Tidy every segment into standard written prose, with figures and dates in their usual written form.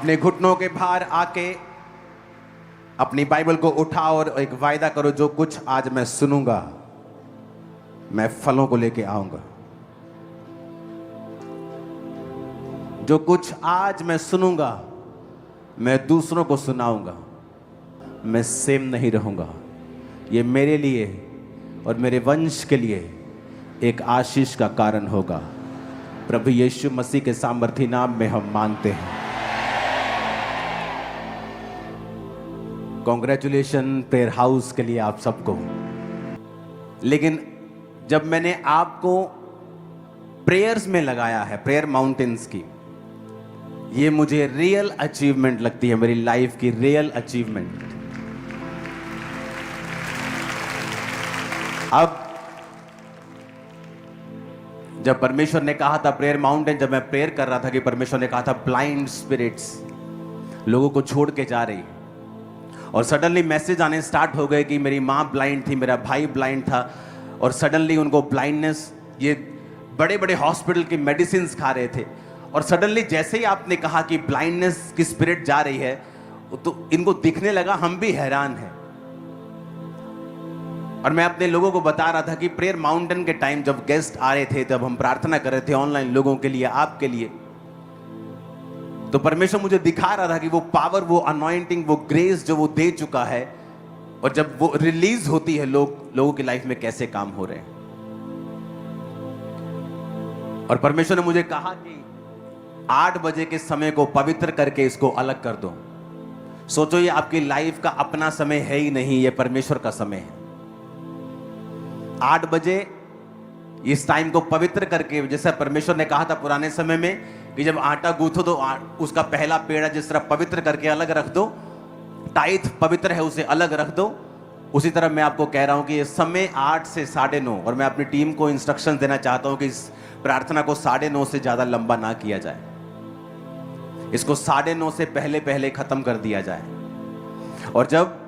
अपने घुटनों के बाहर आके अपनी बाइबल को उठाओ और एक वायदा करो, जो कुछ आज मैं सुनूंगा मैं फलों को लेके आऊंगा। जो कुछ आज मैं सुनूंगा मैं दूसरों को सुनाऊंगा। मैं सेम नहीं रहूंगा। ये मेरे लिए और मेरे वंश के लिए एक आशीष का कारण होगा। प्रभु यीशु मसीह के सामर्थी नाम में हम मांगते हैं। कॉन्ग्रेचुलेशन प्रेयर हाउस के लिए आप सबको। लेकिन जब मैंने आपको प्रेयर्स में लगाया है, प्रेयर माउंटेन्स की, ये मुझे रियल अचीवमेंट लगती है, मेरी लाइफ की रियल अचीवमेंट। अब जब परमेश्वर ने कहा था प्रेयर माउंटेन, जब मैं प्रेयर कर रहा था कि परमेश्वर ने कहा था ब्लाइंड स्पिरिट्स लोगों को छोड़ के जा रही, और सडनली मैसेज आने स्टार्ट हो गए कि मेरी माँ ब्लाइंड थी, मेरा भाई ब्लाइंड था, और सडनली उनको ब्लाइंडनेस, ये बड़े बड़े हॉस्पिटल की मेडिसिन खा रहे थे, और सडनली जैसे ही आपने कहा कि ब्लाइंडनेस की स्पिरिट जा रही है तो इनको दिखने लगा। हम भी हैरान हैं। और मैं अपने लोगों को बता रहा था कि प्रेयर माउंटेन के टाइम जब गेस्ट आ रहे थे, जब हम प्रार्थना कर रहे थे ऑनलाइन लोगों के लिए, आपके लिए, तो परमेश्वर मुझे दिखा रहा था कि वो पावर, वो अनॉइंटिंग, वो ग्रेस जो वो दे चुका है, और जब वो रिलीज होती है लोगों की लाइफ में कैसे काम हो रहे हैं। और परमेश्वर ने मुझे कहा कि 8 बजे के समय को पवित्र करके इसको अलग कर दो। सोचो, ये आपकी लाइफ का अपना समय है ही नहीं, ये परमेश्वर का समय है। 8 बजे इस टाइम को पवित्र करके, जैसा परमेश्वर ने कहा था पुराने समय में कि जब आटा गूंथो तो उसका पहला पेड़ा जिस तरह पवित्र करके अलग रख दो, टाइथ पवित्र है उसे अलग रख दो, उसी तरह मैं आपको कह रहा हूं कि ये समय 8 से 9:30, और मैं अपनी टीम को इंस्ट्रक्शन देना चाहता हूं कि इस प्रार्थना को 9:30 से ज्यादा लंबा ना किया जाए। इसको 9:30 से पहले पहले खत्म कर दिया जाए। और जब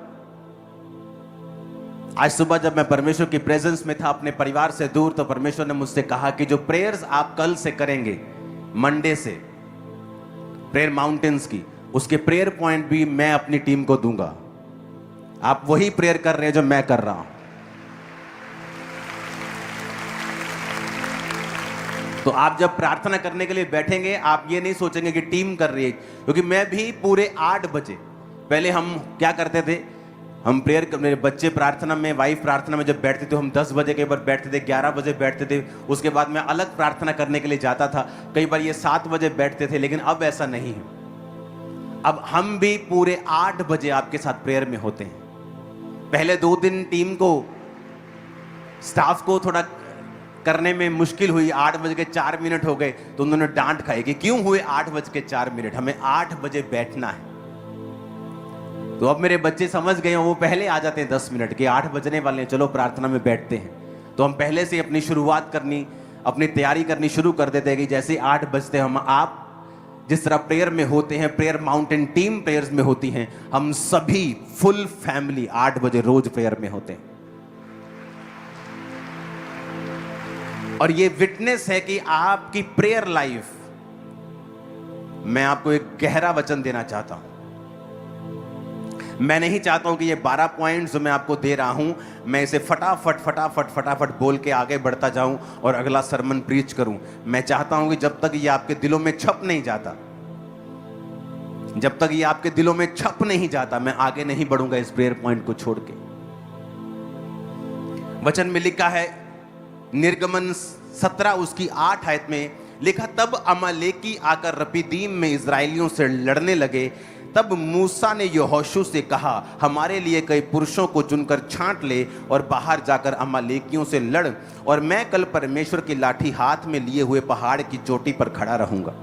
आज सुबह जब मैं परमेश्वर की प्रेजेंस में था अपने परिवार से दूर, तो परमेश्वर ने मुझसे कहा कि जो प्रेयर्स आप कल से करेंगे, मंडे से प्रेयर माउंटेन्स की, उसके प्रेयर पॉइंट भी मैं अपनी टीम को दूंगा। आप वही प्रेयर कर रहे हैं जो मैं कर रहा हूं। तो आप जब प्रार्थना करने के लिए बैठेंगे, आप ये नहीं सोचेंगे कि टीम कर रही है, क्योंकि मैं भी पूरे 8 बजे, पहले हम क्या करते थे, हम प्रेयर, मेरे बच्चे प्रार्थना में, वाइफ प्रार्थना में जब बैठते थे, हम 10 बजे कई बार बैठते थे, 11 बजे बैठते थे, उसके बाद मैं अलग प्रार्थना करने के लिए जाता था, कई बार ये 7 बजे बैठते थे। लेकिन अब ऐसा नहीं है। अब हम भी पूरे 8 बजे आपके साथ प्रेयर में होते हैं। पहले 2 दिन टीम को, स्टाफ को थोड़ा करने में मुश्किल हुई, 8:04 हो गए तो उन्होंने डांट खाई कि क्यों हुए 8:04, हमें 8 बजे बैठना है। तो अब मेरे बच्चे समझ गए हैं, वो पहले आ जाते हैं 10 मिनट के, 8 बजने वाले हैं, चलो प्रार्थना में बैठते हैं। तो हम पहले से अपनी शुरुआत करनी, अपनी तैयारी करनी शुरू कर देते हैं कि जैसे 8 बजते हम, आप जिस तरह प्रेयर में होते हैं, प्रेयर माउंटेन टीम प्रेयर्स में होती हैं, हम सभी फुल फैमिली 8 बजे रोज प्रेयर में होते हैं। और ये विटनेस है कि आपकी प्रेयर लाइफ, मैं आपको एक गहरा वचन देना चाहता हूं। मैं नहीं चाहता हूं कि ये 12 पॉइंट्स जो मैं आपको दे रहा हूं, मैं इसे फटाफट बोल के आगे बढ़ता जाऊं और अगला सरमन प्रीच करूं। मैं चाहता हूं कि जब तक ये आपके दिलों में छप नहीं जाता, जब तक ये आपके दिलों में छप नहीं जाता, मैं आगे नहीं बढ़ूंगा इस प्रेयर पॉइंट को छोड़ के। वचन में लिखा है, निर्गमन 17 उसकी 8 आयत में लिखा, तब अमालेकी आकर रपीदीम में इजराइलियों से लड़ने लगे। तब मूसा ने यहोशू से कहा, हमारे लिए कई पुरुषों को चुनकर छांट ले और बाहर जाकर अमालेकियों से लड़, और मैं कल परमेश्वर की लाठी हाथ में लिए हुए पहाड़ की चोटी पर खड़ा रहूंगा।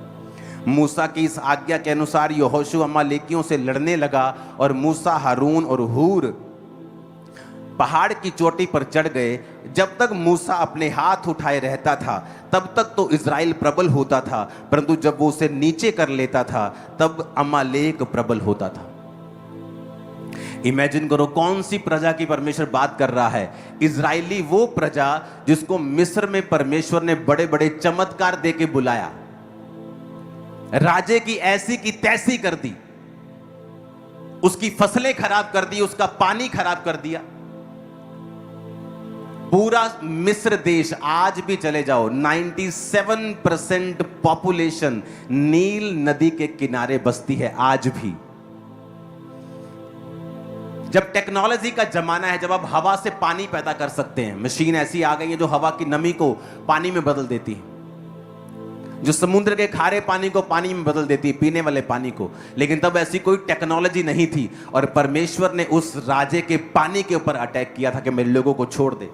मूसा की इस आज्ञा के अनुसार यहोशू अमालेकियों से लड़ने लगा, और मूसा, हारून और हूर पहाड़ की चोटी पर चढ़ गए। जब तक मूसा अपने हाथ उठाए रहता था तब तक तो इज़राइल प्रबल होता था, परंतु जब वो उसे नीचे कर लेता था तब अमालेक प्रबल होता था। इमेजिन करो कौन सी प्रजा की परमेश्वर बात कर रहा है। इजरायली, वो प्रजा जिसको मिस्र में परमेश्वर ने बड़े बड़े चमत्कार देके बुलाया। राजे की ऐसी की तैसी कर दी, उसकी फसलें खराब कर दी, उसका पानी खराब कर दिया। पूरा मिस्र देश, आज भी चले जाओ, 97% पॉपुलेशन नील नदी के किनारे बसती है आज भी। जब टेक्नोलॉजी का जमाना है, जब आप हवा से पानी पैदा कर सकते हैं, मशीन ऐसी आ गई है जो हवा की नमी को पानी में बदल देती है, जो समुद्र के खारे पानी को पानी में बदल देती है, पीने वाले पानी को। लेकिन तब ऐसी कोई टेक्नोलॉजी नहीं थी और परमेश्वर ने उस राजे के पानी के ऊपर अटैक किया था कि मेरे लोगों को छोड़ दे।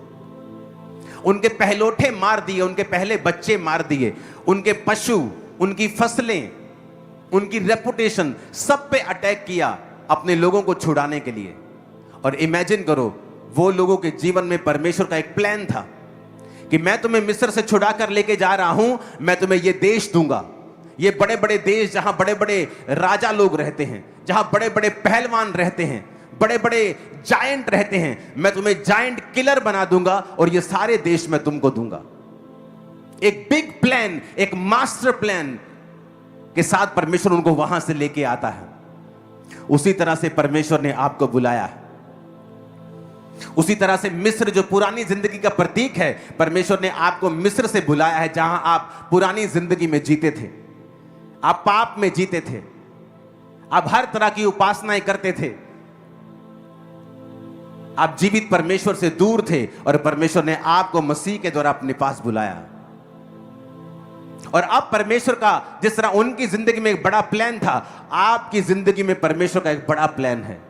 उनके पहलोठे मार दिए, उनके पहले बच्चे मार दिए, उनके पशु, उनकी फसलें, उनकी रेपुटेशन, सब पे अटैक किया अपने लोगों को छुड़ाने के लिए। और इमेजिन करो, वो लोगों के जीवन में परमेश्वर का एक प्लान था कि मैं तुम्हें मिस्र से छुड़ा कर लेके जा रहा हूं, मैं तुम्हें ये देश दूंगा, ये बड़े बड़े देश जहां बड़े बड़े राजा लोग रहते हैं, जहां बड़े बड़े पहलवान रहते हैं, बड़े बड़े जायंट रहते हैं, मैं तुम्हें जायंट किलर बना दूंगा और ये सारे देश मैं तुमको दूंगा। एक बिग प्लान, एक मास्टर प्लान के साथ परमेश्वर उनको वहां से लेके आता है। उसी तरह से परमेश्वर ने आपको बुलाया है। उसी तरह से मिस्र जो पुरानी जिंदगी का प्रतीक है, परमेश्वर ने आपको मिस्र से बुलाया है, जहां आप पुरानी जिंदगी में जीते थे, आप पाप में जीते थे, आप हर तरह की उपासनाएं करते थे, आप जीवित परमेश्वर से दूर थे और परमेश्वर ने आपको मसीह के द्वारा अपने पास बुलाया। और अब परमेश्वर का, जिस तरह उनकी जिंदगी में एक बड़ा प्लान था, आपकी जिंदगी में परमेश्वर का एक बड़ा प्लान है।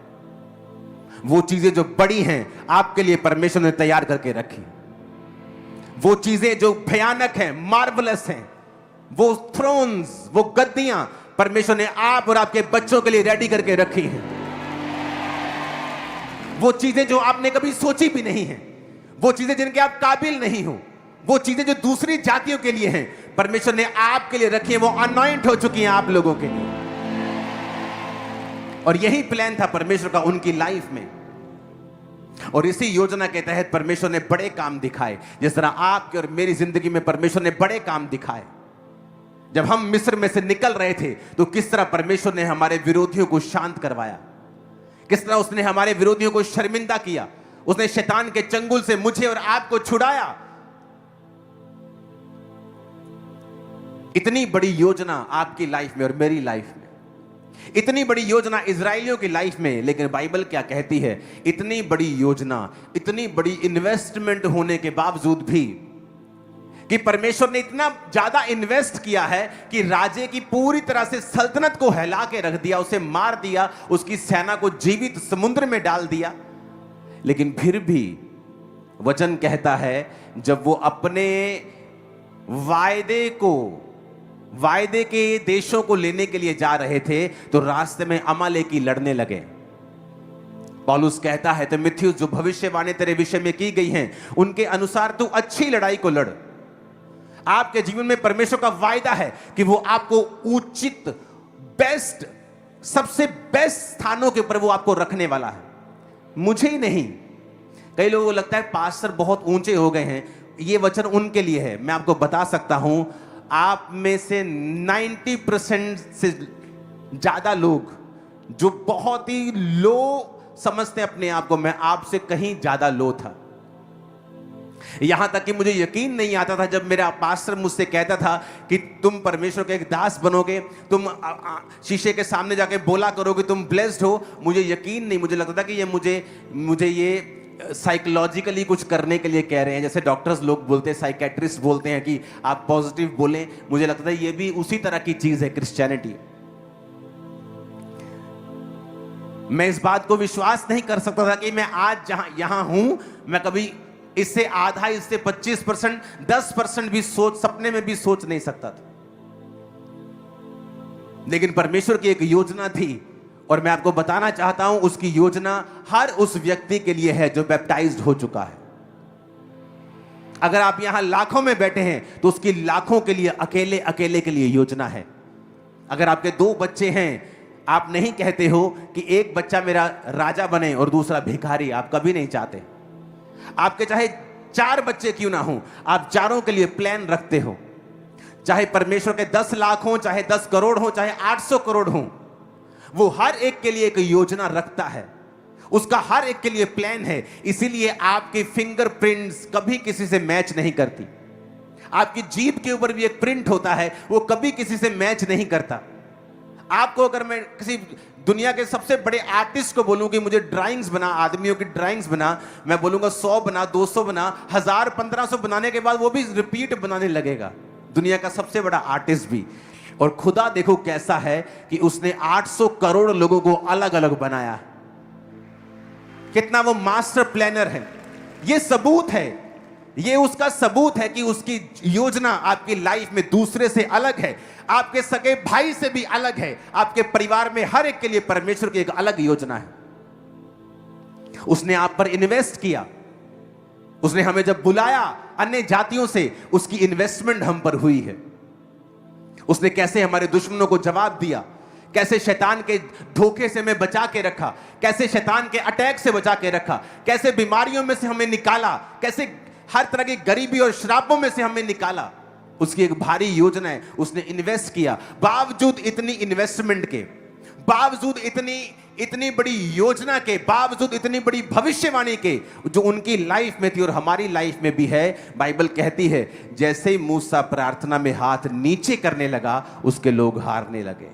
वो चीजें जो बड़ी हैं आपके लिए परमेश्वर ने तैयार करके रखी। वो चीजें जो भयानक हैं, मार्वलस हैं, वो थ्रोन्स, वो गद्दियां परमेश्वर ने आप और आपके बच्चों के लिए रेडी करके रखी हैं। वो चीजें जो आपने कभी सोची भी नहीं है, वो चीजें जिनके आप काबिल नहीं हो, वो चीजें जो दूसरी जातियों के लिए हैं, परमेश्वर ने आपके लिए रखी है। वो अनॉइंट हो चुकी हैं आप लोगों के लिए। और यही प्लान था परमेश्वर का उनकी लाइफ में। और इसी योजना के तहत परमेश्वर ने बड़े काम दिखाए, जिस तरह आपके और मेरी जिंदगी में परमेश्वर ने बड़े काम दिखाए। जब हम मिस्र में से निकल रहे थे तो किस तरह परमेश्वर ने हमारे विरोधियों को शांत करवाया, किस तरह उसने हमारे विरोधियों को शर्मिंदा किया, उसने शैतान के चंगुल से मुझे और आपको छुड़ाया। इतनी बड़ी योजना आपकी लाइफ में और मेरी लाइफ में, इतनी बड़ी योजना इजराइलियों की लाइफ में। लेकिन बाइबल क्या कहती है, इतनी बड़ी योजना, इतनी बड़ी इन्वेस्टमेंट होने के बावजूद भी, कि परमेश्वर ने इतना ज्यादा इन्वेस्ट किया है कि राजे की पूरी तरह से सल्तनत को हिला के रख दिया, उसे मार दिया, उसकी सेना को जीवित समुद्र में डाल दिया। लेकिन फिर भी वचन कहता है, जब वो अपने वायदे के देशों को लेने के लिए जा रहे थे तो रास्ते में अमालेकी लड़ने लगे। पौलुस कहता है, तीमुथियुस, जो भविष्यवाणी तेरे विषय में की गई हैं, उनके अनुसार तू अच्छी लड़ाई को लड़। आपके जीवन में परमेश्वर का वायदा है कि वो आपको उचित, बेस्ट, सबसे बेस्ट स्थानों के ऊपर वो आपको रखने वाला है, मुझे ही नहीं। कई लोगों को लगता है पास्टर बहुत ऊंचे हो गए हैं, ये वचन उनके लिए है। मैं आपको बता सकता हूं, आप में से 90% से ज्यादा लोग जो बहुत ही लो समझते हैं अपने आप को, मैं आपसे कहीं ज्यादा लो था। यहां तक कि मुझे यकीन नहीं आता था जब मेरा पास्टर मुझसे कहता था कि तुम परमेश्वर के एक दास बनोगे, तुम शीशे के सामने जाके बोला करोगे तुम ब्लेस्ड हो। मुझे यकीन नहीं, मुझे लगता था कि ये मुझे ये साइकोलॉजिकली कुछ करने के लिए कह रहे हैं, जैसे डॉक्टर्स लोग बोलते हैं, साइकेट्रिस्ट बोलते हैं कि आप पॉजिटिव बोलें। मुझे लगता था ये भी उसी तरह की चीज है क्रिश्चियनिटी। मैं इस बात को विश्वास नहीं कर सकता था कि मैं आज यहां हूं, मैं कभी इससे आधा, इससे 25%, 10% भी सपने में भी सोच नहीं सकता था। लेकिन परमेश्वर की एक योजना थी और मैं आपको बताना चाहता हूं, उसकी योजना हर उस व्यक्ति के लिए है जो बैप्टाइज्ड हो चुका है। अगर आप यहां लाखों में बैठे हैं तो उसकी लाखों के लिए, अकेले के लिए योजना है। अगर आपके 2 बच्चे हैं, आप नहीं कहते हो कि एक बच्चा मेरा राजा बने और दूसरा भिखारी, आप कभी नहीं चाहते। आपके चाहे 4 बच्चे क्यों ना हो, आप चारों के लिए प्लान रखते हो। चाहे परमेश्वर के 10 लाख हो, चाहे 10 करोड़ हो, चाहे 800 करोड़ हो, वो हर एक के लिए एक योजना रखता है, उसका हर एक के लिए प्लान है। इसीलिए आपके फिंगरप्रिंट्स कभी किसी से मैच नहीं करती। आपकी जीभ के ऊपर भी एक प्रिंट होता है, वो कभी किसी से मैच नहीं करता। आपको अगर मैं किसी दुनिया के सबसे बड़े आर्टिस्ट को बोलूं कि मुझे ड्राइंग्स बना, आदमियों की ड्राइंग्स बना, मैं बोलूंगा 100 बना, 200 बना, 1000, 1500 बनाने के बाद वो भी रिपीट बनाने लगेगा, दुनिया का सबसे बड़ा आर्टिस्ट भी। और खुदा देखो कैसा है कि उसने 800 करोड़ लोगों को अलग अलग बनाया। कितना वो मास्टर प्लानर है। ये सबूत है, ये उसका सबूत है कि उसकी योजना आपकी लाइफ में दूसरे से अलग है, आपके सगे भाई से भी अलग है, आपके परिवार में हर एक के लिए परमेश्वर की एक अलग योजना है। उसने आप पर इन्वेस्ट किया, उसने हमें जब बुलाया अन्य जातियों से, उसकी इन्वेस्टमेंट हम पर हुई है। उसने कैसे हमारे दुश्मनों को जवाब दिया, कैसे शैतान के धोखे से हमें बचा के रखा, कैसे शैतान के अटैक से बचा के रखा, कैसे बीमारियों में से हमें निकाला, कैसे हर तरह की गरीबी और श्रापों में से हमें निकाला। उसकी एक भारी योजना है, उसने इन्वेस्ट किया। बावजूद इतनी इन्वेस्टमेंट के, बावजूद इतनी बड़ी योजना के, बावजूद इतनी बड़ी भविष्यवाणी के जो उनकी लाइफ में थी और हमारी लाइफ में भी है, बाइबल कहती है जैसे ही मूसा प्रार्थना में हाथ नीचे करने लगा, उसके लोग हारने लगे।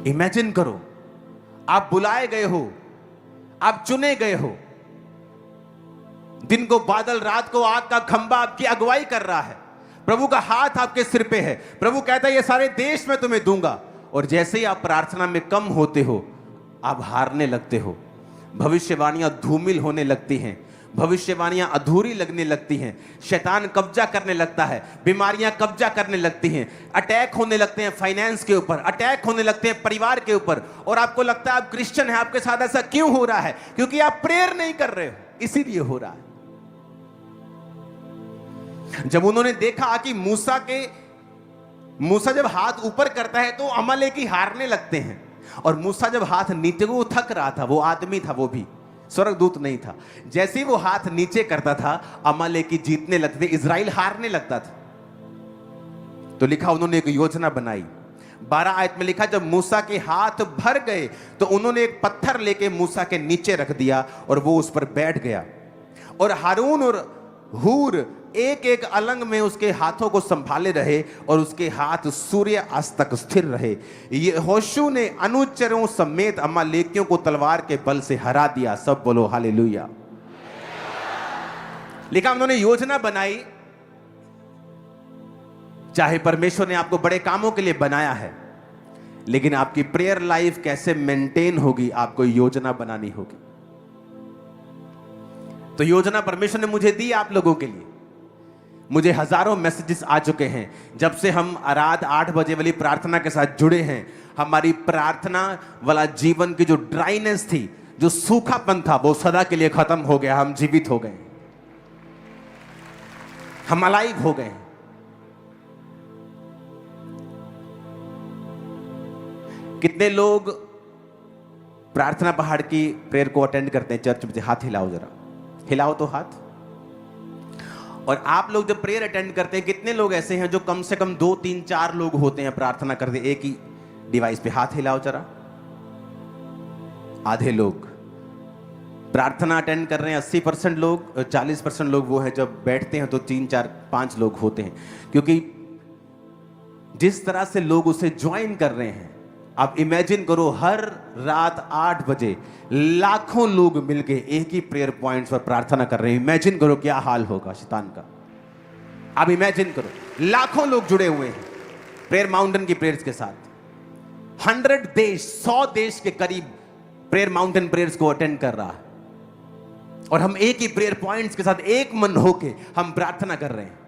इमेजिन करो, आप बुलाए गए हो, आप चुने गए हो, दिन को बादल, रात को आग का खंबा आपकी अगुवाई कर रहा है, प्रभु का हाथ आपके सिर पे है, प्रभु कहता है ये सारे देश में तुम्हें दूंगा, और जैसे ही आप प्रार्थना में कम होते हो आप हारने लगते हो। भविष्यवाणियां धूमिल होने लगती हैं, भविष्यवाणियां अधूरी लगने लगती हैं, शैतान कब्जा करने लगता है, बीमारियां कब्जा करने लगती हैं, अटैक होने लगते हैं फाइनेंस के ऊपर, अटैक होने लगते हैं परिवार के ऊपर, और आपको लगता है आप क्रिश्चियन हैं, आपके साथ ऐसा क्यों हो रहा है? क्योंकि आप प्रेयर नहीं कर रहे हो, इसीलिए हो रहा है। जब उन्होंने देखा कि मूसा जब हाथ ऊपर करता है तो अमालेकी हारने लगते हैं, और मूसा जब हाथ नीचे, वो थक रहा था, वो आदमी था, वो भी स्वर्गदूत नहीं था, जैसे ही वो हाथ नीचे करता था अमालेकी जीतने लगते थे, इजराइल हारने लगता था। तो लिखा उन्होंने एक योजना बनाई। 12 आयत में लिखा जब मूसा के हाथ भर गए तो उन्होंने एक पत्थर लेके मूसा के नीचे रख दिया और वो उस पर बैठ गया, और हारून और हूर एक एक अलंग में उसके हाथों को संभाले रहे और उसके हाथ सूर्य अस्त तक स्थिर रहे। यहोशू ने अनुचरों समेत अमालेकियों को तलवार के बल से हरा दिया। सब बोलो हालेलुया। लिखा उन्होंने योजना बनाई। चाहे परमेश्वर ने आपको बड़े कामों के लिए बनाया है, लेकिन आपकी प्रेयर लाइफ कैसे मेंटेन होगी, आपको योजना बनानी होगी। तो योजना परमेश्वर ने मुझे दी आप लोगों के लिए। मुझे हजारों मैसेजेस आ चुके हैं जब से हम रात 8 बजे वाली प्रार्थना के साथ जुड़े हैं। हमारी प्रार्थना वाला जीवन की जो ड्राइनेस थी, जो सूखापन था, वो सदा के लिए खत्म हो गया। हम जीवित हो गए, हम अलाइव हो गए। कितने लोग प्रार्थना पहाड़ की प्रेयर को अटेंड करते हैं चर्च में? हाथ हिलाओ जरा, हिलाओ तो हाथ। और आप लोग जब प्रेयर अटेंड करते हैं, कितने लोग ऐसे हैं जो कम से कम 2, 3, 4 लोग होते हैं प्रार्थना करते एक ही डिवाइस पे? हाथ हिलाओ जरा। आधे लोग प्रार्थना अटेंड कर रहे हैं, 80% लोग, 40% लोग वो है जब बैठते हैं तो 3, 4, 5 लोग होते हैं। क्योंकि जिस तरह से लोग उसे ज्वाइन कर रहे हैं, आप इमेजिन करो हर रात 8 बजे लाखों लोग मिलके एक ही प्रेयर पॉइंट्स पर प्रार्थना कर रहे हैं। इमेजिन करो क्या हाल होगा शैतान का। आप इमेजिन करो, लाखों लोग जुड़े हुए हैं प्रेयर माउंटेन की प्रेयर्स के साथ। 100 देश, 100 देश के करीब प्रेयर माउंटेन प्रेयर्स को अटेंड कर रहा है, और हम एक ही प्रेयर पॉइंट्स के साथ एक मन होके हम प्रार्थना कर रहे हैं।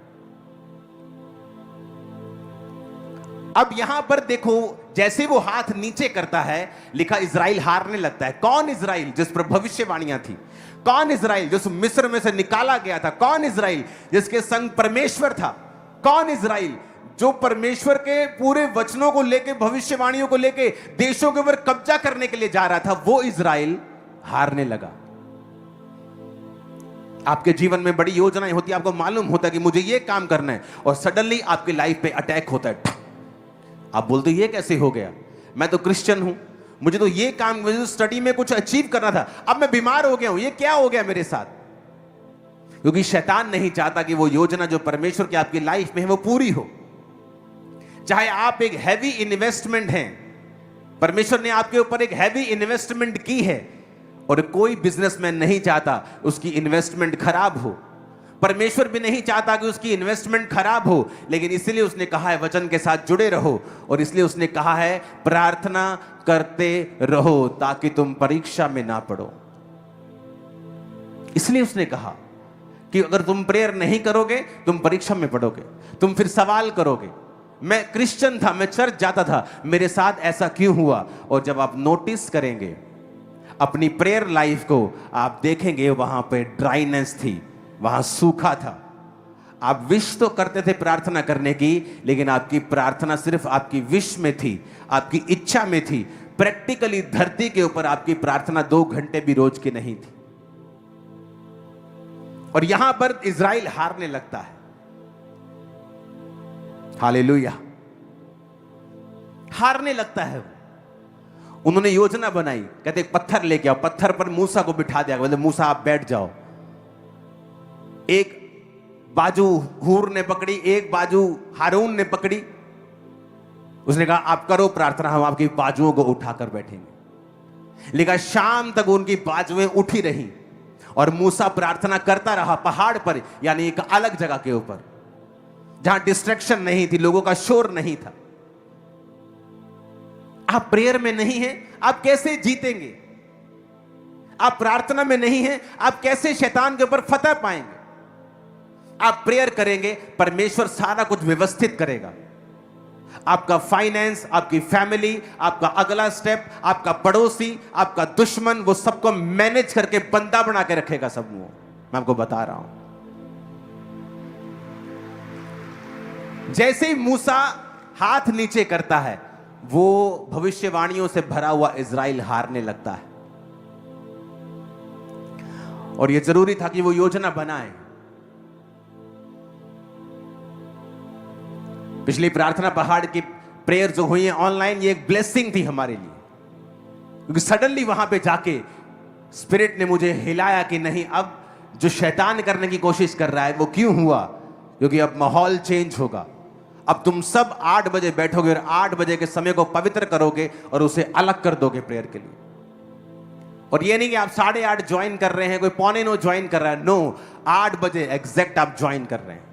अब यहां पर देखो, जैसे वो हाथ नीचे करता है, लिखा इजराइल हारने लगता है। कौन इजराइल? जिस पर भविष्यवाणियां थी। कौन इजराइल? जिस मिस्र में से निकाला गया था। कौन इजराइल? जिसके संग परमेश्वर था। कौन इजराइल? जो परमेश्वर के पूरे वचनों को लेके, भविष्यवाणियों को लेके देशों के ऊपर कब्जा करने के लिए जा रहा था। वो इजराइल हारने लगा। आपके जीवन में बड़ी योजनाएं होती है, आपको मालूम होता है कि मुझे ये काम करना है, और सडनली आपकी लाइफ पे अटैक होता है। आप बोलते ये कैसे हो गया, मैं तो क्रिश्चियन हूं, मुझे तो ये काम, मुझे तो स्टडी में कुछ अचीव करना था, अब मैं बीमार हो गया हूं, ये क्या हो गया मेरे साथ? क्योंकि शैतान नहीं चाहता कि वो योजना जो परमेश्वर की आपकी लाइफ में है वो पूरी हो। चाहे आप एक हैवी इन्वेस्टमेंट है, परमेश्वर ने आपके ऊपर एक हैवी इन्वेस्टमेंट की है, और कोई बिजनेसमैन नहीं चाहता उसकी इन्वेस्टमेंट खराब हो, परमेश्वर भी नहीं चाहता कि उसकी इन्वेस्टमेंट खराब हो, लेकिन इसलिए उसने कहा है वचन के साथ जुड़े रहो, और इसलिए उसने कहा है प्रार्थना करते रहो ताकि तुम परीक्षा में ना पड़ो। इसलिए उसने कहा कि अगर तुम प्रेयर नहीं करोगे तुम परीक्षा में पड़ोगे, तुम फिर सवाल करोगे, मैं क्रिश्चियन था, मैं चर्च जाता था, मेरे साथ ऐसा क्यों हुआ? और जब आप नोटिस करेंगे अपनी प्रेयर लाइफ को, आप देखेंगे वहां पे ड्राइनेस थी, वहां सूखा था। आप विश तो करते थे प्रार्थना करने की, लेकिन आपकी प्रार्थना सिर्फ आपकी विश में थी, आपकी इच्छा में थी। प्रैक्टिकली धरती के ऊपर आपकी प्रार्थना 2 घंटे भी रोज की नहीं थी। और यहां पर इज़राइल हारने लगता है। हालेलुया, हारने लगता है। उन्होंने योजना बनाई, कहते पत्थर लेके आओ, पत्थर पर मूसा को बिठा दिया, बोले मूसा आप बैठ जाओ। एक बाजू हूर ने पकड़ी, एक बाजू हारून ने पकड़ी। उसने कहा आप करो प्रार्थना, हम आपकी बाजुओं को उठाकर बैठेंगे। लेकिन शाम तक उनकी बाजुएं उठी रही और मूसा प्रार्थना करता रहा पहाड़ पर, यानी एक अलग जगह के ऊपर जहां डिस्ट्रैक्शन नहीं थी, लोगों का शोर नहीं था। आप प्रेयर में नहीं हैं, आप कैसे जीतेंगे? आप प्रार्थना में नहीं हैं, आप कैसे शैतान के ऊपर फतह पाएंगे? आप प्रेयर करेंगे, परमेश्वर सारा कुछ व्यवस्थित करेगा। आपका फाइनेंस, आपकी फैमिली, आपका अगला स्टेप, आपका पड़ोसी, आपका दुश्मन, वो सबको मैनेज करके बंदा बना के रखेगा सब। वो मैं आपको बता रहा हूं। जैसे ही मूसा हाथ नीचे करता है, वो भविष्यवाणियों से भरा हुआ इज़राइल हारने लगता है। और यह जरूरी था कि वो योजना बनाए। पिछली प्रार्थना पहाड़ की प्रेयर जो हुई है ऑनलाइन, ये एक ब्लेसिंग थी हमारे लिए, क्योंकि सडनली वहां पे जाके स्पिरिट ने मुझे हिलाया कि नहीं, अब जो शैतान करने की कोशिश कर रहा है वो क्यों हुआ? क्योंकि अब माहौल चेंज होगा। अब तुम सब 8 बजे बैठोगे और 8 बजे के समय को पवित्र करोगे और उसे अलग कर दोगे प्रेयर के लिए। और ये नहीं कि आप 8:30 ज्वाइन कर रहे हैं, कोई 8:45 ज्वाइन कर रहा है। नो, 8 बजे एग्जैक्ट आप ज्वाइन कर रहे हैं।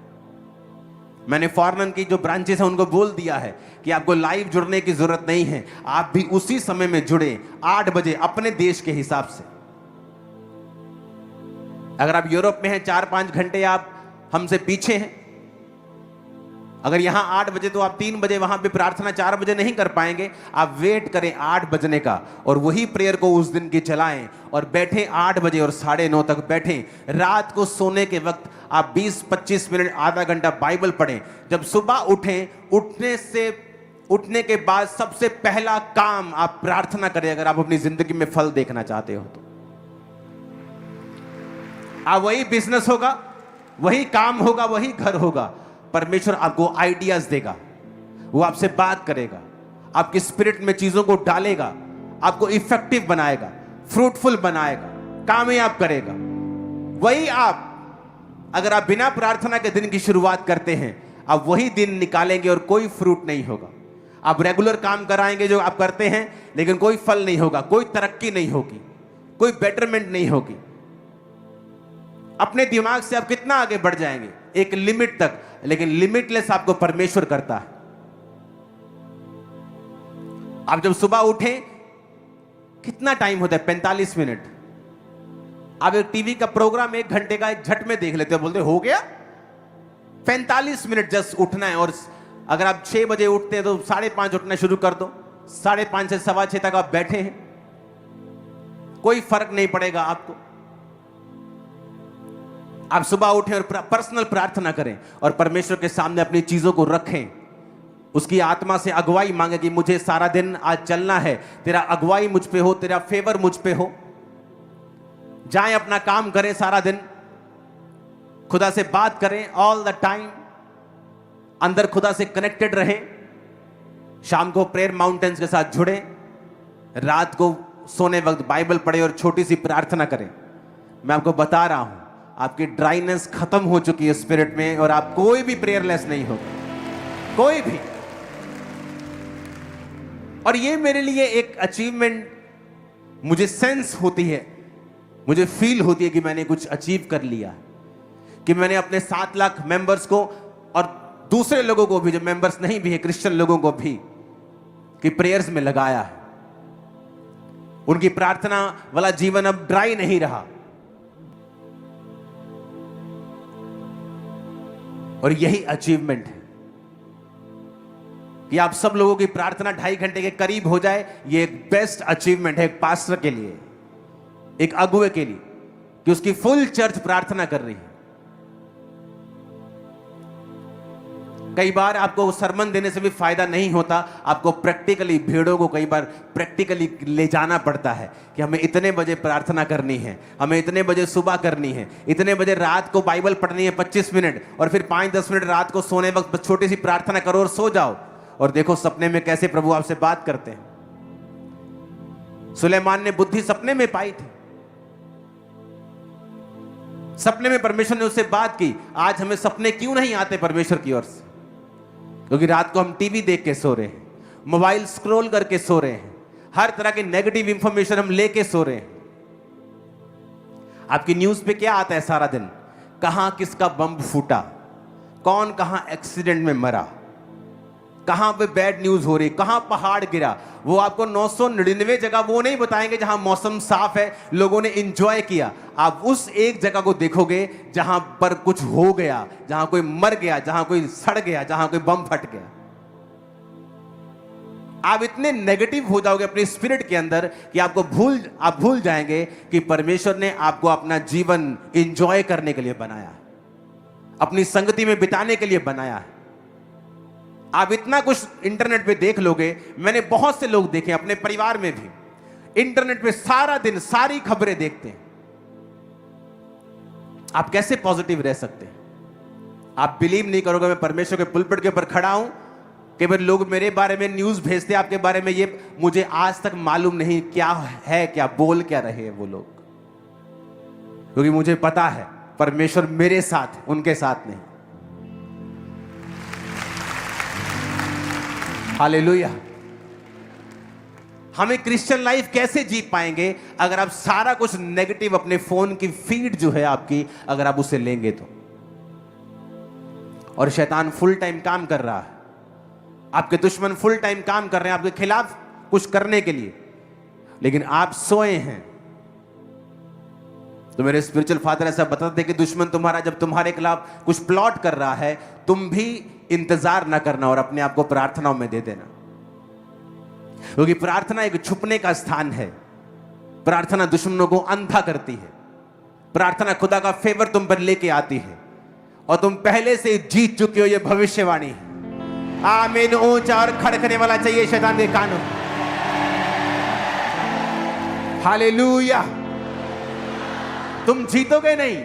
मैंने फॉरेन की जो ब्रांचेस हैं उनको बोल दिया है कि आपको लाइव जुड़ने की जरूरत नहीं है, आप भी उसी समय में जुड़े 8 बजे अपने देश के हिसाब से। अगर आप यूरोप में हैं 4-5 घंटे आप हमसे पीछे हैं। अगर यहां 8 बजे तो आप 3 बजे वहां पे प्रार्थना 4 बजे नहीं कर पाएंगे। आप वेट करें 8 बजने का और वही प्रेयर को उस दिन की चलाएं और बैठे 8 बजे और 9:30 तक बैठें। रात को सोने के वक्त आप 20-25 मिनट, आधा घंटा बाइबल पढ़ें। जब सुबह उठें, उठने के बाद सबसे पहला काम आप प्रार्थना करें। अगर आप अपनी जिंदगी में फल देखना चाहते हो तो आप, वही बिजनेस होगा, वही काम होगा, वही घर होगा। परमेश्वर आपको आइडियाज देगा, वो आपसे बात करेगा, आपके स्पिरिट में चीजों को डालेगा, आपको इफेक्टिव बनाएगा, फ्रूटफुल बनाएगा, कामयाब करेगा। वही आप, अगर आप बिना प्रार्थना के दिन की शुरुआत करते हैं, आप वही दिन निकालेंगे और कोई फ्रूट नहीं होगा। आप रेगुलर काम कराएंगे जो आप करते हैं, लेकिन कोई फल नहीं होगा, कोई तरक्की नहीं होगी, कोई बेटरमेंट नहीं होगी। अपने दिमाग से आप कितना आगे बढ़ जाएंगे, एक लिमिट तक, लेकिन लिमिटलेस आपको परमेश्वर करता है। आप जब सुबह उठें, कितना टाइम होता है? 45 मिनट। आप एक टीवी का प्रोग्राम 1 घंटे का एक झट में देख लेते हो, बोलते हो गया। 45 मिनट जस्ट उठना है। और अगर आप 6 बजे उठते हैं तो 5:30 उठना शुरू कर दो। 5:30 से 6:15 तक आप बैठे हैं, कोई फर्क नहीं पड़ेगा आपको। आप सुबह उठें और पर्सनल प्रार्थना करें और परमेश्वर के सामने अपनी चीजों को रखें। उसकी आत्मा से अगुवाई मांगे कि मुझे सारा दिन आज चलना है, तेरा अगुवाई मुझ पे हो, तेरा फेवर मुझ पे हो। जाएं अपना काम करें सारा दिन, खुदा से बात करें ऑल द टाइम, अंदर खुदा से कनेक्टेड रहें। शाम को प्रेयर माउंटेन्स के साथ जुड़े, रात को सोने वक्त बाइबल पढ़े और छोटी सी प्रार्थना करें। मैं आपको बता रहा हूं, आपकी ड्राइनेस खत्म हो चुकी है स्पिरिट में, और आप कोई भी प्रेयरलेस नहीं होगा, कोई भी। और ये मेरे लिए एक अचीवमेंट, मुझे सेंस होती है, मुझे फील होती है कि मैंने कुछ अचीव कर लिया, कि मैंने अपने 7 लाख मेंबर्स को और दूसरे लोगों को भी, जो मेंबर्स नहीं भी है, क्रिश्चियन लोगों को भी, कि प्रेयर्स में लगाया है। उनकी प्रार्थना वाला जीवन अब ड्राई नहीं रहा। और यही अचीवमेंट है कि आप सब लोगों की प्रार्थना 2.5 घंटे के करीब हो जाए। ये एक बेस्ट अचीवमेंट है एक पास्टर के लिए, एक अगुवे के लिए, कि उसकी फुल चर्च प्रार्थना कर रही है। कई बार आपको सरमन देने से भी फायदा नहीं होता, आपको प्रैक्टिकली भीड़ों को कई बार प्रैक्टिकली ले जाना पड़ता है कि हमें इतने बजे प्रार्थना करनी है, हमें इतने बजे सुबह करनी है, इतने बजे रात को बाइबल पढ़नी है 25 मिनट, और फिर 5-10 मिनट रात को सोने वक्त छोटी सी प्रार्थना करो और सो जाओ। और देखो सपने में कैसे प्रभु आपसे बात करते हैं। सुलेमान ने बुद्धि सपने में पाई थी, सपने में परमेश्वर ने उससे बात की। आज हमें सपने क्यों नहीं आते परमेश्वर की ओर से? क्योंकि रात को हम टीवी देख के सो रहे हैं, मोबाइल स्क्रॉल करके सो रहे हैं, हर तरह की नेगेटिव इंफॉर्मेशन हम लेके सो रहे हैं। आपकी न्यूज पे क्या आता है सारा दिन? कहां किसका बम फूटा, कौन कहां एक्सीडेंट में मरा, कहां पे बैड न्यूज हो रही, कहां पहाड़ गिरा। वो आपको 999 जगह वो नहीं बताएंगे जहां मौसम साफ है, लोगों ने एंजॉय किया। आप उस एक जगह को देखोगे जहां पर कुछ हो गया, जहां कोई मर गया, जहां कोई सड़ गया, जहां कोई बम फट गया। आप इतने नेगेटिव हो जाओगे अपने स्पिरिट के अंदर कि आप भूल जाएंगे कि परमेश्वर ने आपको अपना जीवन एंजॉय करने के लिए बनाया, अपनी संगति में बिताने के लिए बनाया है। आप इतना कुछ इंटरनेट पे देख लोगे। मैंने बहुत से लोग देखे अपने परिवार में भी, इंटरनेट पे सारा दिन सारी खबरें देखते हैं। आप कैसे पॉजिटिव रह सकते हैं? आप बिलीव नहीं करोगे, मैं परमेश्वर के पुलपिट के ऊपर खड़ा हूं, कई बार लोग मेरे बारे में न्यूज भेजते हैं आपके बारे में, ये मुझे आज तक मालूम नहीं क्या है, क्या बोल क्या रहे हैं वो लोग, क्योंकि मुझे पता है परमेश्वर मेरे साथ है, उनके साथ नहीं। हालेलुया। हमें क्रिश्चियन लाइफ कैसे जी पाएंगे अगर आप सारा कुछ नेगेटिव अपने फोन की फीड जो है आपकी, अगर आप उसे लेंगे तो। और शैतान फुल टाइम काम कर रहा है, आपके दुश्मन फुल टाइम काम कर रहे हैं आपके खिलाफ कुछ करने के लिए, लेकिन आप सोए हैं। तो मेरे स्पिरिचुअल फादर ऐसा बताते कि दुश्मन तुम्हारा जब तुम्हारे खिलाफ कुछ प्लॉट कर रहा है, तुम भी इंतजार ना करना और अपने आप को प्रार्थनाओं में दे देना, क्योंकि प्रार्थना एक छुपने का स्थान है। प्रार्थना दुश्मनों को अंधा करती है, प्रार्थना खुदा का फेवर तुम पर लेके आती है, और तुम पहले से जीत चुके हो, ये भविष्यवाणी है। आमीन। ऊंचा और खड़कने वाला चाहिए शैतान के कानों। हालेलुया। तुम जीतोगे नहीं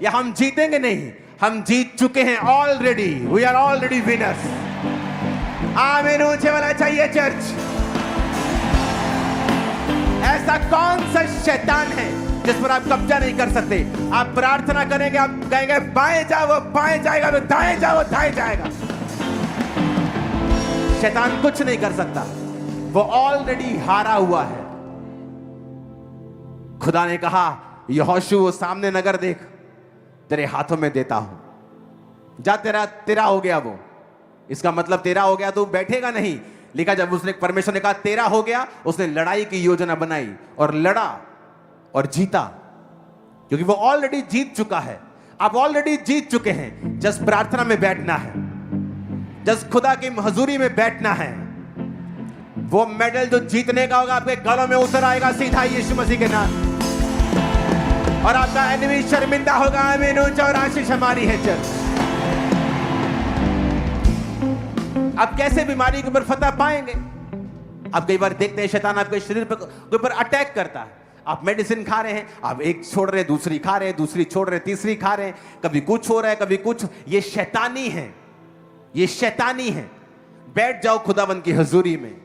या हम जीतेंगे नहीं, हम जीत चुके हैं already. We are already winners. आमीन। ऊंचे वाला चाहिए चर्च। ऐसा कौन सा शैतान है जिस पर आप कब्जा नहीं कर सकते? आप प्रार्थना करेंगे, आप कहेंगे बाएं जाओ वो बाएं जाएगा, तो दाएं जाओ वो दाएं जाएगा। शैतान कुछ नहीं कर सकता, वो ऑलरेडी हारा हुआ है। खुदा ने कहा यहोशू वो सामने नगर देख, तेरे हाथों में देता हूं, जा तेरा हो गया वो। इसका मतलब तेरा हो गया तो बैठेगा नहीं। लिखा जब उसने परमेश्वर ने कहा तेरा हो गया, उसने लड़ाई की योजना बनाई और लड़ा और जीता, क्योंकि वो ऑलरेडी जीत चुका है। आप ऑलरेडी जीत चुके हैं। जस्ट प्रार्थना में बैठना है, जस्ट खुदा की हजूरी में बैठना है। वो मेडल जो जीतने का होगा आपके गलों में उतर आएगा सीधा यीशु मसीह के नाम, और आपका एनिमी शर्मिंदा होगा। आमीन। ऊंचा और आशीष हमारी है चर्च। आप कैसे बीमारी के ऊपर फतह पाएंगे? आप कई बार देखते हैं शैतान आपके शरीर पर ऊपर अटैक करता है, आप मेडिसिन खा रहे हैं, आप एक छोड़ रहे हैं, दूसरी खा रहे हैं, दूसरी छोड़ रहे हैं, तीसरी खा रहे हैं, कभी कुछ हो रहा है, कभी कुछ। ये शैतानी है, ये शैतानी है। बैठ जाओ खुदावंद की हजूरी में।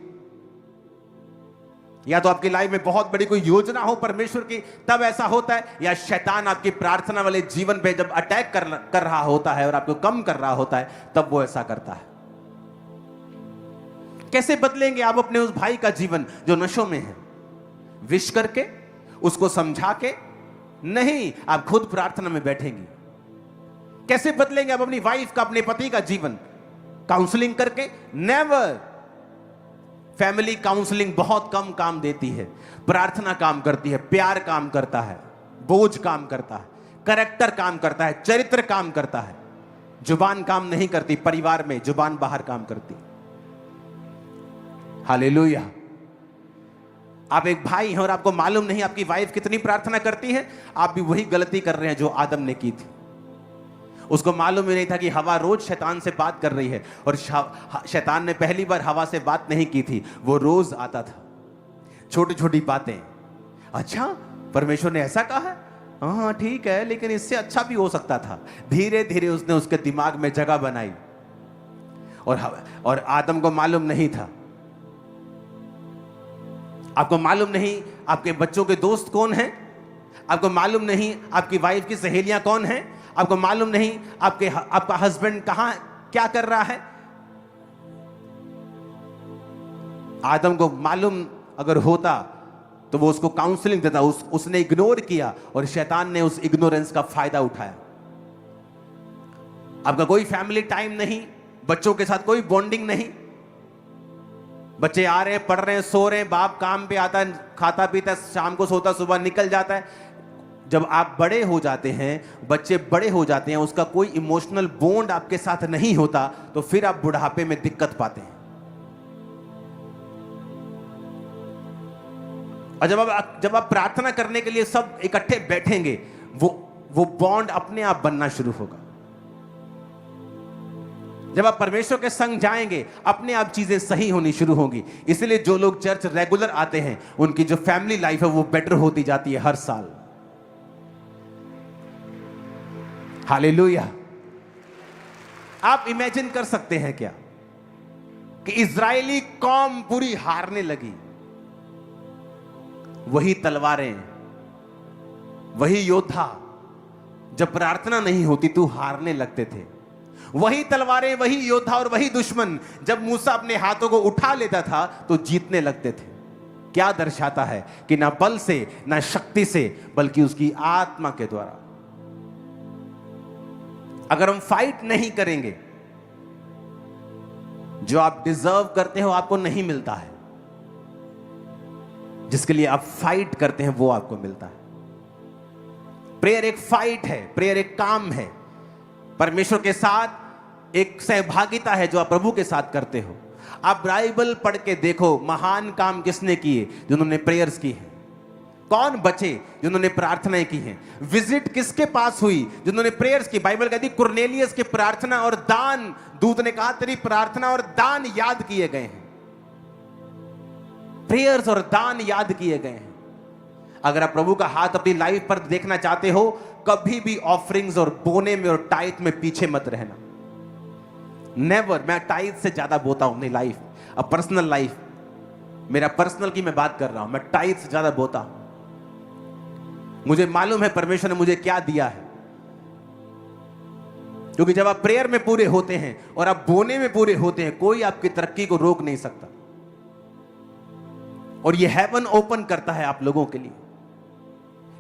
या तो आपकी लाइफ में बहुत बड़ी कोई योजना हो परमेश्वर की, तब ऐसा होता है, या शैतान आपकी प्रार्थना वाले जीवन पे जब अटैक कर रहा होता है और आपको कम कर रहा होता है, तब वो ऐसा करता है। कैसे बदलेंगे आप अपने उस भाई का जीवन जो नशों में है? विश करके, उसको समझा के नहीं, आप खुद प्रार्थना में बैठेंगे। कैसे बदलेंगे आप अपनी वाइफ का, अपने पति का जीवन? काउंसलिंग करके? नेवर। फैमिली काउंसलिंग बहुत कम काम देती है, प्रार्थना काम करती है, प्यार काम करता है, बोझ काम करता है, कैरेक्टर काम करता है, चरित्र काम करता है। जुबान काम नहीं करती परिवार में, जुबान बाहर काम करती। हालेलुया। आप एक भाई हैं और आपको मालूम नहीं आपकी वाइफ कितनी प्रार्थना करती है, आप भी वही गलती कर रहे हैं जो आदम ने की थी। उसको मालूम ही नहीं था कि हवा रोज शैतान से बात कर रही है, और शैतान ने पहली बार हवा से बात नहीं की थी, वो रोज आता था, छोटी छोटी बातें। अच्छा, परमेश्वर ने ऐसा कहा है, हाँ ठीक है, लेकिन इससे अच्छा भी हो सकता था। धीरे धीरे उसने उसके दिमाग में जगह बनाई, और आदम को मालूम नहीं था। आपको मालूम नहीं आपके बच्चों के दोस्त कौन हैं, आपको मालूम नहीं आपकी वाइफ की सहेलियां कौन हैं, आपको मालूम नहीं आपका हस्बैंड कहां क्या कर रहा है। आदम को मालूम अगर होता तो वो उसको काउंसलिंग देता, उसने इग्नोर किया और शैतान ने उस इग्नोरेंस का फायदा उठाया। आपका कोई फैमिली टाइम नहीं, बच्चों के साथ कोई बॉन्डिंग नहीं। बच्चे आ रहे हैं, पढ़ रहे हैं, सो रहे हैं, बाप काम पे आता है, खाता पीता है, शाम को सोता, सुबह निकल जाता है। जब आप बड़े हो जाते हैं, बच्चे बड़े हो जाते हैं, उसका कोई इमोशनल बॉन्ड आपके साथ नहीं होता, तो फिर आप बुढ़ापे में दिक्कत पाते हैं। और जब आप प्रार्थना करने के लिए सब इकट्ठे बैठेंगे, वो बॉन्ड अपने आप बनना शुरू होगा। जब आप परमेश्वर के संग जाएंगे, अपने आप चीजें सही होनी शुरू होंगी। इसलिए जो लोग चर्च रेगुलर आते हैं, उनकी जो फैमिली लाइफ है वो बेटर होती जाती है हर साल। हालेलुया। आप इमेजिन कर सकते हैं क्या कि इजरायली कौम पूरी हारने लगी? वही तलवारें, वही योद्धा, जब प्रार्थना नहीं होती तो हारने लगते थे। वही तलवारें, वही योद्धा और वही दुश्मन, जब मूसा अपने हाथों को उठा लेता था तो जीतने लगते थे। क्या दर्शाता है कि ना बल से, ना शक्ति से, बल्कि उसकी आत्मा के द्वारा। अगर हम फाइट नहीं करेंगे, जो आप डिजर्व करते हो आपको नहीं मिलता है। जिसके लिए आप फाइट करते हैं वो आपको मिलता है। प्रेयर एक फाइट है, प्रेयर एक काम है, परमेश्वर के साथ एक सहभागिता है जो आप प्रभु के साथ करते हो। आप बाइबल पढ़ के देखो, महान काम किसने किए? जिन्होंने प्रेयर्स की है। कौन बचे? जिन्होंने प्रार्थनाएं की हैं। विजिट किसके पास हुई? जिन्होंने प्रेयर्स की। बाइबल कहती कुरनेलियस की प्रार्थना और दान, दूत ने कहा तेरी प्रार्थना और दान याद किए गए हैं। प्रेयर्स और दान याद किए गए हैं। अगर आप प्रभु का हाथ अपनी लाइफ पर देखना चाहते हो, कभी भी ऑफरिंग्स और बोने में और टाइथ में पीछे मत रहना। नेवर। मैं टाइथ से ज्यादा बोता हूं अपनी लाइफ, अब पर्सनल लाइफ, मेरा पर्सनल की मैं बात कर रहा हूं। मैं टाइथ से ज्यादा बोता हूं। मुझे मालूम है परमेश्वर ने मुझे क्या दिया है, क्योंकि जब आप प्रेयर में पूरे होते हैं और आप बोने में पूरे होते हैं, कोई आपकी तरक्की को रोक नहीं सकता। और ये हेवन ओपन करता है आप लोगों के लिए।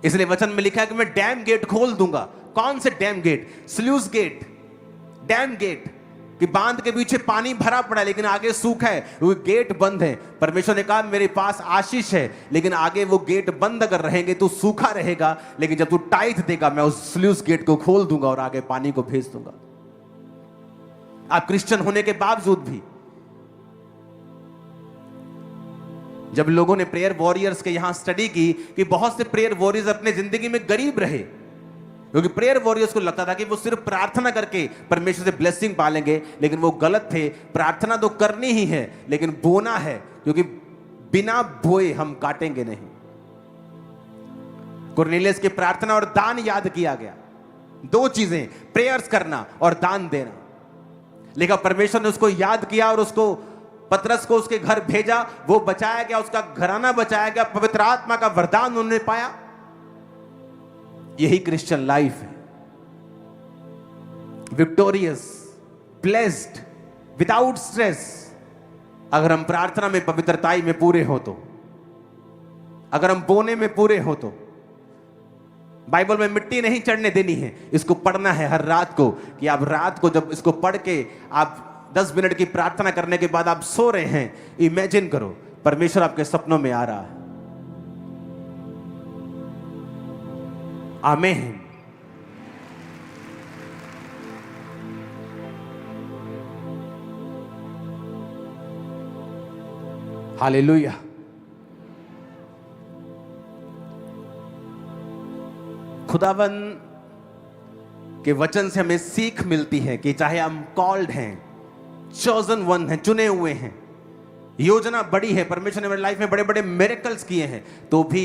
इसलिए वचन में लिखा है कि मैं डैम गेट खोल दूंगा। कौन से dam gate? Sluice gate, dam gate, कि बांध के पीछे पानी भरा पड़ा है लेकिन आगे सूखा है, वो गेट बंद है। परमेश्वर ने कहा मेरे पास आशीष है, लेकिन आगे वो गेट बंद अगर रहेंगे तो सूखा रहेगा, लेकिन जब तू टाइट देगा मैं उस स्लूज गेट को खोल दूंगा और आगे पानी को भेज दूंगा। आप क्रिश्चियन होने के बावजूद भी, जब लोगों ने प्रेयर वॉरियर्स के यहां स्टडी की कि बहुत से प्रेयर वॉरियर्स अपने जिंदगी में गरीब रहे, क्योंकि प्रेयर वॉरियर्स को लगता था कि वो सिर्फ प्रार्थना करके परमेश्वर से ब्लेसिंग पालेंगे, लेकिन वो गलत थे। प्रार्थना तो करनी ही है, लेकिन बोना है, क्योंकि बिना बोए हम काटेंगे नहीं। कुरनेलियस की प्रार्थना और दान याद किया गया। दो चीजें, प्रेयर्स करना और दान देना। लेकिन परमेश्वर ने उसको याद किया और उसको, पतरस को उसके घर भेजा, वो बचाया गया, उसका घराना बचाया गया, पवित्र आत्मा का वरदान उन्होंने पाया। यही क्रिश्चियन लाइफ है, विक्टोरियस, ब्लेस्ड, विदाउट स्ट्रेस। अगर हम प्रार्थना में, पवित्रताई में पूरे हो तो, अगर हम बोने में पूरे हो तो। बाइबल में मिट्टी नहीं चढ़ने देनी है, इसको पढ़ना है हर रात को, कि आप रात को जब इसको पढ़ के आप 10 मिनट की प्रार्थना करने के बाद आप सो रहे हैं, इमेजिन करो परमेश्वर आपके सपनों में आ रहा है। आमीन। हालेलुया। खुदावन के वचन से हमें सीख मिलती है कि चाहे हम कॉल्ड हैं, चोजन वन हैं, चुने हुए हैं, योजना बड़ी है, परमेश्वर ने मेरी लाइफ में बड़े बड़े मिरेकल्स किए हैं, तो भी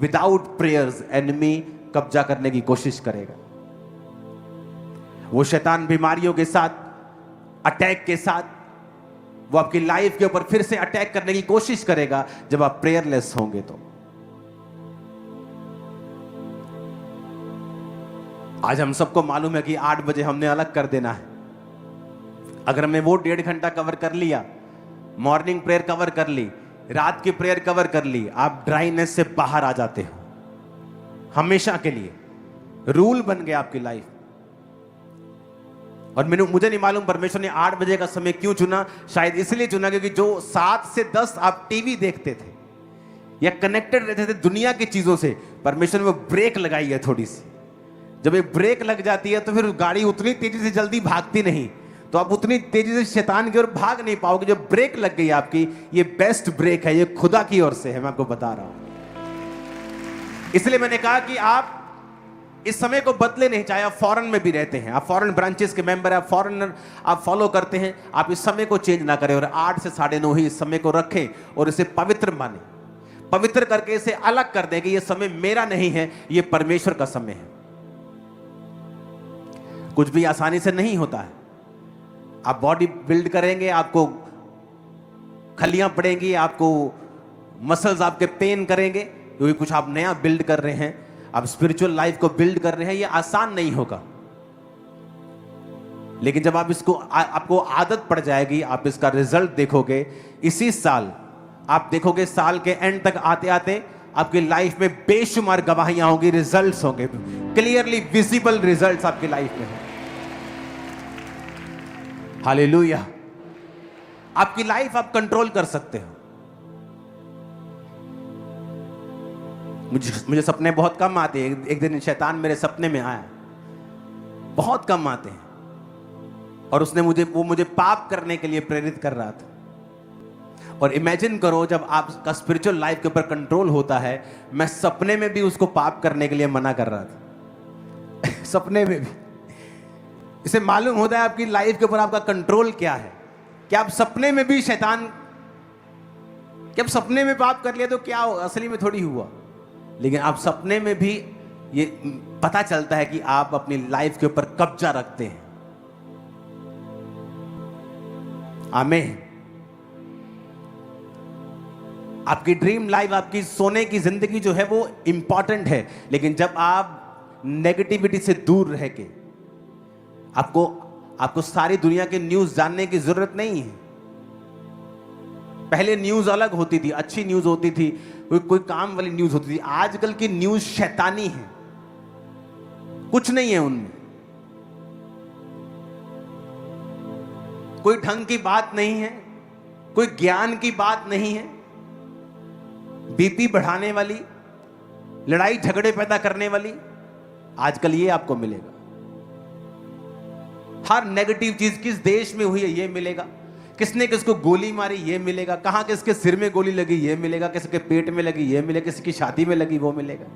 विदाउट प्रेयर्स एनिमी कब्जा करने की कोशिश करेगा। वो शैतान बीमारियों के साथ, अटैक के साथ, वो आपकी लाइफ के ऊपर फिर से अटैक करने की कोशिश करेगा जब आप प्रेयरलेस होंगे। तो आज हम सबको मालूम है कि 8 बजे हमने अलग कर देना है। अगर हमने वो 1.5 घंटा कवर कर लिया, मॉर्निंग प्रेयर कवर कर ली, रात की प्रेयर कवर कर ली, आप ड्राइनेस से बाहर आ जाते हो हमेशा के लिए। रूल बन गया आपकी लाइफ। और मुझे नहीं मालूम परमेश्वर ने 8 बजे का समय क्यों चुना। शायद इसलिए चुना क्योंकि जो 7 से 10 आप टीवी देखते थे या कनेक्टेड रहते थे दुनिया की चीजों से, परमेश्वर ने वो ब्रेक लगाई है थोड़ी सी। जब एक ब्रेक लग जाती है तो फिर गाड़ी उतनी तेजी से जल्दी भागती नहीं, तो आप उतनी तेजी से शैतान की ओर भाग नहीं पाओगे। जब ब्रेक लग गई आपकी, ये बेस्ट ब्रेक है, ये खुदा की ओर से है, मैं आपको बता रहा हूं। इसलिए मैंने कहा कि आप इस समय को बदले नहीं, चाहे आप फॉरेन में भी रहते हैं, आप फॉरेन ब्रांचेस के मेंबर हैं, आप फॉरेनर आप फॉलो करते हैं, आप इस समय को चेंज ना करें और 8 से 9:30 ही इस समय को रखें और इसे पवित्र माने, पवित्र करके इसे अलग कर दें कि ये समय मेरा नहीं है, ये परमेश्वर का समय है। कुछ भी आसानी से नहीं होता है। आप बॉडी बिल्ड करेंगे, आपको खलियां पड़ेंगी, आपको मसल्स आपके पेन करेंगे, क्योंकि कुछ आप नया बिल्ड कर रहे हैं, आप स्पिरिचुअल लाइफ को बिल्ड कर रहे हैं, ये आसान नहीं होगा। लेकिन जब आप इसको आपको आदत पड़ जाएगी, आप इसका रिजल्ट देखोगे। इसी साल आप देखोगे, साल के एंड तक आते आते आपकी लाइफ में बेशुमार गवाहियां होंगी, रिजल्ट्स होंगे, क्लियरली विजिबल रिजल्ट्स आपकी लाइफ में हैं। हालेलुया। आपकी लाइफ आप कंट्रोल कर सकते हो। मुझे सपने बहुत कम आते हैं। एक दिन शैतान मेरे सपने में आया, बहुत कम आते हैं, और उसने मुझे पाप करने के लिए प्रेरित कर रहा था। और इमेजिन करो, जब आपका स्पिरिचुअल लाइफ के ऊपर कंट्रोल होता है, मैं सपने में भी उसको पाप करने के लिए मना कर रहा था सपने में भी। इसे मालूम होता है आपकी लाइफ के ऊपर आपका कंट्रोल क्या है। क्या आप सपने में भी शैतान, क्या आप सपने में पाप कर लिया तो क्या असली में थोड़ी हुआ, लेकिन आप सपने में भी ये पता चलता है कि आप अपनी लाइफ के ऊपर कब्जा रखते हैं। आमीन। आपकी ड्रीम लाइफ, आपकी सोने की जिंदगी जो है वो इंपॉर्टेंट है, लेकिन जब आप नेगेटिविटी से दूर रह के, आपको सारी दुनिया के न्यूज़ जानने की जरूरत नहीं है। पहले न्यूज़ अलग होती थी, अच्छी न्यूज़ होती थी, कोई काम वाली न्यूज़ होती थी। आजकल की न्यूज़ शैतानी है, कुछ नहीं है उनमें, कोई ढंग की बात नहीं है, कोई ज्ञान की बात नहीं है, बीपी बढ़ाने वाली, लड़ाई झगड़े पैदा करने वाली, आजकल ये आपको मिलेगा। हर नेगेटिव चीज किस देश में हुई है ये मिलेगा, किसने किसको गोली मारी ये मिलेगा, कहां किसके सिर में गोली लगी ये मिलेगा, किसके पेट में लगी ये मिलेगा, किसी की शादी में लगी वो मिलेगा।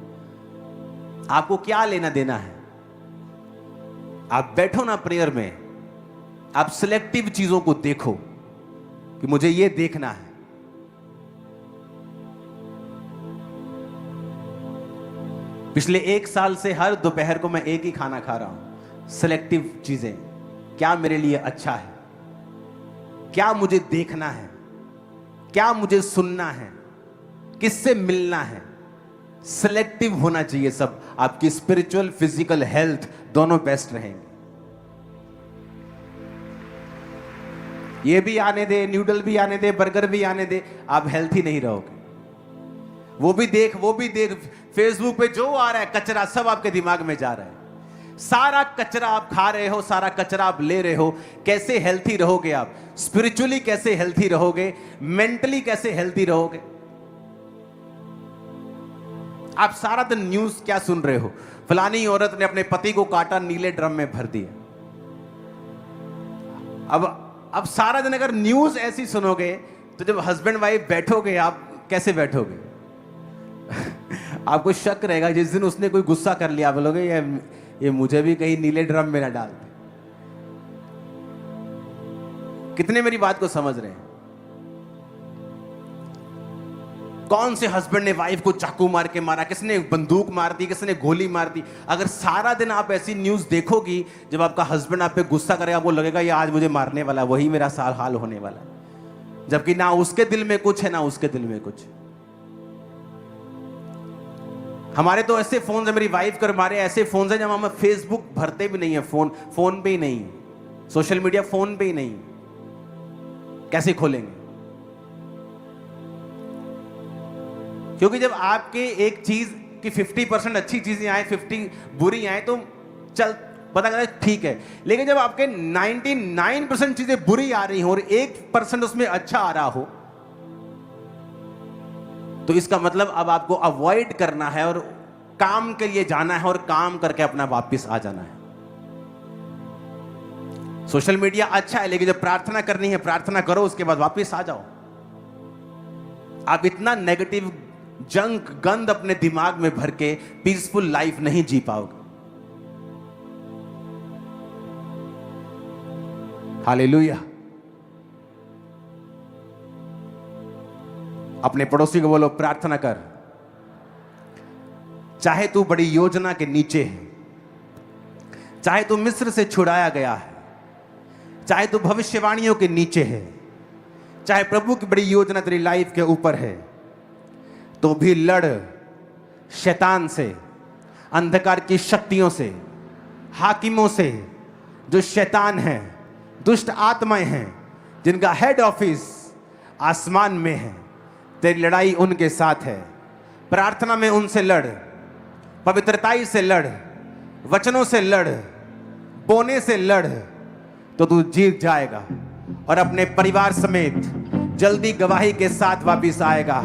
आपको क्या लेना देना है? आप बैठो ना प्रेयर में, आप सिलेक्टिव चीजों को देखो कि मुझे ये देखना है। पिछले 1 साल से हर दोपहर को मैं एक ही खाना खा रहा हूं, सिलेक्टिव चीजें। क्या मेरे लिए अच्छा है, क्या मुझे देखना है, क्या मुझे सुनना है, किससे मिलना है, सिलेक्टिव होना चाहिए सब। आपकी स्पिरिचुअल फिजिकल हेल्थ दोनों बेस्ट रहेंगे। ये भी आने दे, न्यूडल भी आने दे, बर्गर भी आने दे, आप हेल्थी नहीं रहोगे। वो भी देख, फेसबुक पे जो आ रहा है कचरा सब आपके दिमाग में जा रहा है। सारा कचरा आप खा रहे हो, सारा कचरा आप ले रहे हो। कैसे हेल्थी रहोगे आप? स्पिरिचुअली कैसे हेल्थी रहोगे? मेंटली कैसे हेल्थी रहोगे? आप सारा दिन न्यूज क्या सुन रहे हो? फलानी औरत ने अपने पति को काटा, नीले ड्रम में भर दिया। अब सारा दिन अगर न्यूज ऐसी सुनोगे तो जब हस्बैंड वाइफ बैठोगे आप कैसे बैठोगे? आपको शक रहेगा। जिस दिन उसने कोई गुस्सा कर लिया बोलोगे ये मुझे भी कहीं नीले ड्रम में ना डाल दे। कितने मेरी बात को समझ रहे हैं? कौन से हस्बैंड ने वाइफ को चाकू मार के मारा, किसने बंदूक मार दी, किसने गोली मार दी। अगर सारा दिन आप ऐसी न्यूज देखोगी, जब आपका हस्बैंड आप पे गुस्सा करेगा आपको लगेगा ये आज मुझे मारने वाला, वही मेरा साल हाल होने वाला है। जबकि ना उसके दिल में कुछ है ना उसके दिल में कुछ। हमारे तो ऐसे फोन है, मेरी वाइफ कर मारे ऐसे फोन है जब हम फेसबुक भरते भी नहीं है, फोन पे ही नहीं, सोशल मीडिया फोन पे ही नहीं, कैसे खोलेंगे? क्योंकि जब आपके एक चीज की 50% अच्छी चीजें आए, 50 बुरी आए तो चल पता करना ठीक है। लेकिन जब आपके 99% चीजें बुरी आ रही हो और 1% उसमें अच्छा आ रहा हो, तो इसका मतलब अब आपको अवॉइड करना है और काम के लिए जाना है और काम करके अपना वापस आ जाना है। सोशल मीडिया अच्छा है, लेकिन जब प्रार्थना करनी है प्रार्थना करो, उसके बाद वापस आ जाओ। आप इतना नेगेटिव जंक गंद अपने दिमाग में भर के पीसफुल लाइफ नहीं जी पाओगे। हालेलुया। अपने पड़ोसी को बोलो प्रार्थना कर। चाहे तू बड़ी योजना के नीचे है, चाहे तू मिस्र से छुड़ाया गया है, चाहे तू भविष्यवाणियों के नीचे है, चाहे प्रभु की बड़ी योजना तेरी लाइफ के ऊपर है, तो भी लड़ शैतान से, अंधकार की शक्तियों से, हाकिमों से, जो शैतान हैं, दुष्ट आत्माएं हैं, जिनका हेड ऑफिस आसमान में है। तेरी लड़ाई उनके साथ है। प्रार्थना में उनसे लड़, पवित्रताई से लड़, वचनों से लड़, बोने से लड़, तो तू जीत जाएगा और अपने परिवार समेत जल्दी गवाही के साथ वापिस आएगा।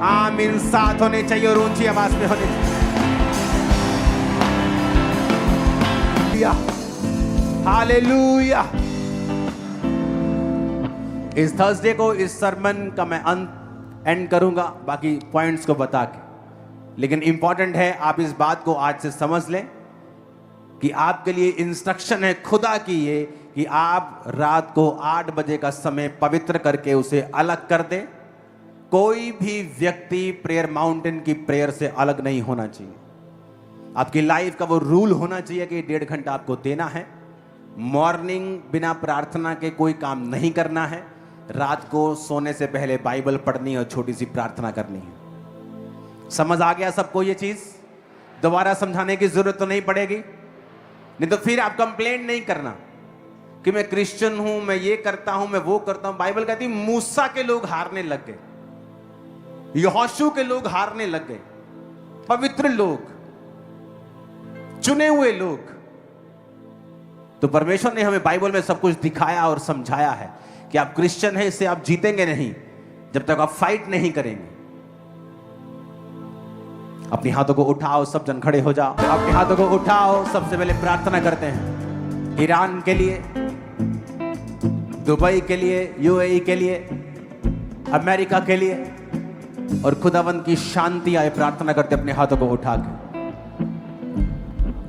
आमीन। साथ होने चाहिए और ऊंची आवाज में होने चाहिए। हालेलुया। इस थर्सडे को इस सरमन का मैं एंड करूंगा बाकी पॉइंट्स को बता के, लेकिन इंपॉर्टेंट है आप इस बात को आज से समझ लें कि आपके लिए इंस्ट्रक्शन है खुदा की ये कि आप रात को 8 बजे का समय पवित्र करके उसे अलग कर दें। कोई भी व्यक्ति प्रेयर माउंटेन की प्रेयर से अलग नहीं होना चाहिए। आपकी लाइफ का वो रूल होना चाहिए कि 1.5 घंटा आपको देना है। मॉर्निंग बिना प्रार्थना के कोई काम नहीं करना है। रात को सोने से पहले बाइबल पढ़नी और छोटी सी प्रार्थना करनी है। समझ आ गया सबको ये चीज? दोबारा समझाने की जरूरत तो नहीं पड़ेगी, नहीं तो फिर आप कंप्लेंट नहीं करना कि मैं क्रिश्चियन हूं, मैं ये करता हूं, मैं वो करता हूं। बाइबल कहती मूसा के लोग हारने लग गए, यहोशू के लोग हारने लग गए, पवित्र लोग, चुने हुए लोग। तो परमेश्वर ने हमें बाइबल में सब कुछ दिखाया और समझाया है कि आप क्रिश्चियन हैं, इससे आप जीतेंगे नहीं जब तक आप फाइट नहीं करेंगे। अपने हाथों को उठाओ, सब जन खड़े हो जाओ। अपने हाथों को उठाओ। सबसे पहले प्रार्थना करते हैं ईरान के लिए, दुबई के लिए, यूएई के लिए, अमेरिका के लिए, और खुदावंद की शांति आए। प्रार्थना करते अपने हाथों को उठा के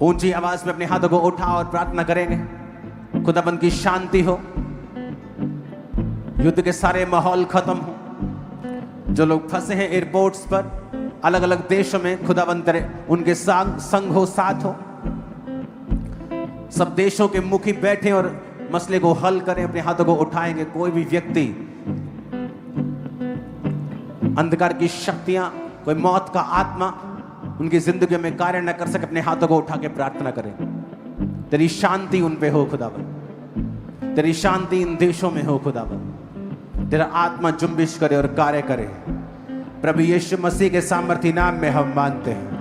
ऊंची आवाज में अपने हाथों को उठाओ और प्रार्थना करेंगे खुदावंद की शांति हो, युद्ध के सारे माहौल खत्म हो। जो लोग फंसे हैं एयरपोर्ट्स पर, अलग अलग देशों में खुदावंद तेरे उनके संग हो, साथ हो। सब देशों के मुखी बैठे और मसले को हल करें, अपने हाथों को उठाएंगे। कोई भी व्यक्ति, अंधकार की शक्तियां, कोई मौत का आत्मा उनकी जिंदगी में कार्य न कर सके, अपने हाथों को उठा के प्रार्थना करें। तेरी शांति उन पे हो खुदावंद, तेरी शांति इन देशों में हो खुदावंद। तेरा आत्मा जुम्बिश करे और कार्य करे। प्रभु यीशु मसीह के सामर्थी नाम में हम मांगते हैं।